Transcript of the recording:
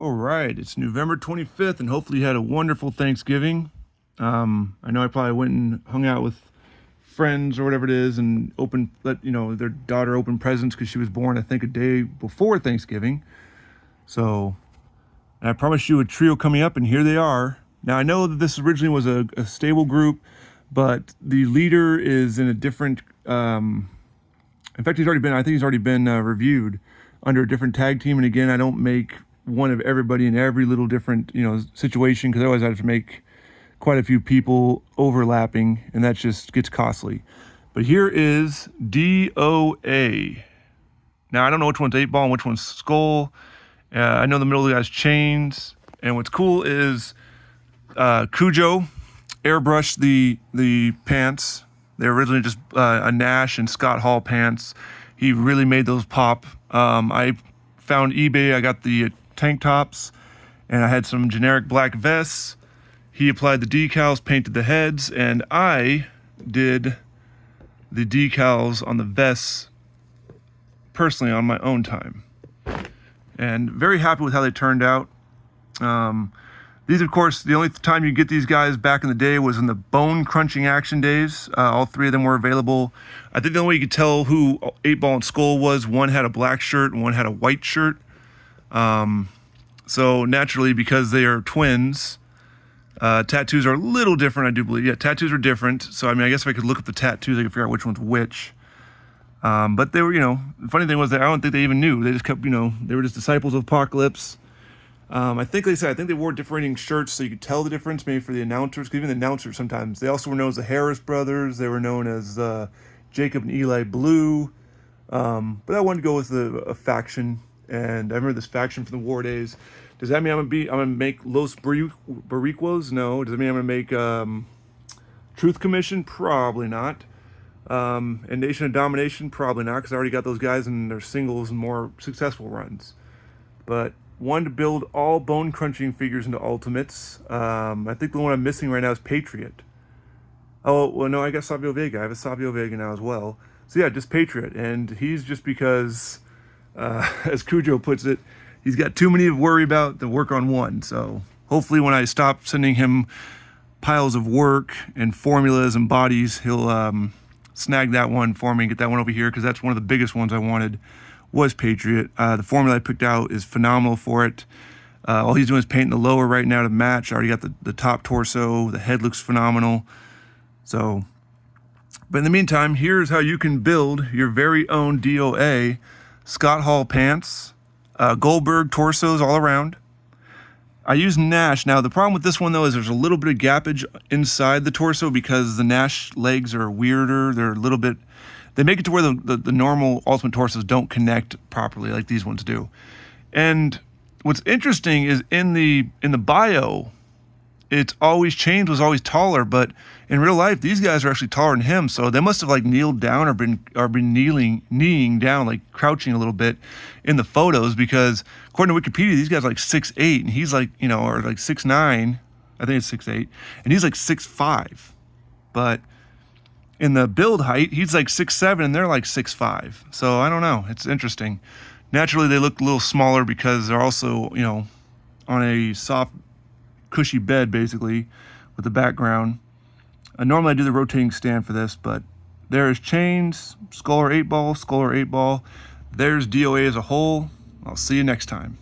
All right, it's November 25th, and hopefully you had a wonderful Thanksgiving. I know I probably went and hung out with friends or whatever it is, and let their daughter open presents because she was born, I think, a day before Thanksgiving. So, and I promised you a trio coming up, and here they are. Now I know that this originally was a stable group, but the leader is in a different. In fact, I think he's already been reviewed under a different tag team. And again, I don't make one of everybody in every little different situation, because otherwise I'd have to make quite a few people overlapping, and that just gets costly. But here is DOA. Now I don't know which one's 8 Ball and which one's Skull. I know the middle of the guy's Chainz, and what's cool is Cujo airbrushed the pants. They're originally just a Nash and Scott Hall pants. He really made those pop. I found eBay. I got the tank tops, and I had some generic black vests. He applied the decals, painted the heads, and I did the decals on the vests personally on my own time. And very happy with how they turned out. These, of course, the only time you get these guys back in the day was in the bone crunching action days. All three of them were available. I think the only way you could tell who 8 Ball and Skull was, one had a black shirt and one had a white shirt. So naturally, because they are twins, tattoos are a little different, I do believe. Yeah, tattoos are different. So, I mean, I guess if I could look up the tattoos, I could figure out which one's which. But they were, the funny thing was that I don't think they even knew. They just kept, they were just disciples of Apocalypse. I think they wore differentiating shirts so you could tell the difference, maybe for the announcers, because even the announcers sometimes, they also were known as the Harris brothers. They were known as Jacob and Eli Blue. But I wanted to go with a faction, and I remember this faction from the war days. Does that mean I'm gonna make Los Boricuas? No. Does that mean I'm gonna make Truth Commission? Probably not. And Nation of Domination? Probably not, because I already got those guys in their singles and more successful runs. But wanted to build all bone crunching figures into Ultimates. I think the one I'm missing right now is Patriot. Oh, well, no, I got Savio Vega. I have a Savio Vega now as well. So yeah, just Patriot. And he's just because, as Cujo puts it, he's got too many to worry about to work on one. So hopefully when I stop sending him piles of work and formulas and bodies, he'll snag that one for me and get that one over here, because that's one of the biggest ones I wanted was Patriot. The formula I picked out is phenomenal for it. All he's doing is painting the lower right now to match. I already got the top torso. The head looks phenomenal. So, but in the meantime, here's how you can build your very own DOA. Scott Hall pants, Goldberg torsos all around. I use Nash. Now, the problem with this one, though, is there's a little bit of gappage inside the torso because the Nash legs are weirder. They're a little bit... They make it to where the normal Ultimate torsos don't connect properly like these ones do. And what's interesting is in the bio, it's always Chainz was always taller, but in real life, these guys are actually taller than him. So they must have like kneeled down or been kneeing down, like crouching a little bit in the photos, because according to Wikipedia, these guys are like 6'8", and he's like, or like 6'9". I think it's 6'8", and he's like 6'5". But in the build height, he's like 6'7", and they're like 6'5". So I don't know. It's interesting. Naturally, they look a little smaller because they're also, on a soft, cushy bed, basically, with the background. Normally, I do the rotating stand for this, but there's Chainz, Skull or 8 Ball, Skull or 8 Ball. There's DOA as a whole. I'll see you next time.